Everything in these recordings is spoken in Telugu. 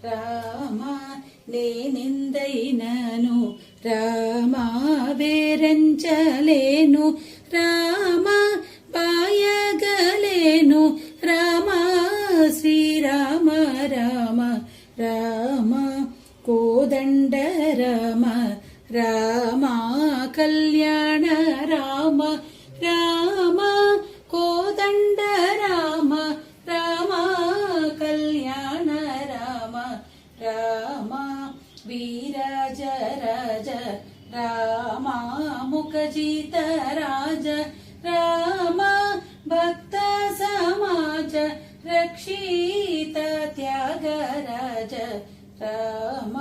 రామ నేనెందైనను రామ వేరంచలేను రామ పాయగలేను రామ శ్రీరామ రామ రామ కోదండ రామ రామ కళ్యాణ రామ రామ కోదండ రామ రామ కళ్యాణ రామ రామ వీరాజ రాజ రామ ముఖజిత రాజ రామ భక్త సమాజ రక్షిత త్యాగరాజ రామ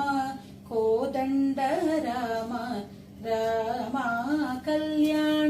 కోదండ రామ రామ కళ్యాణ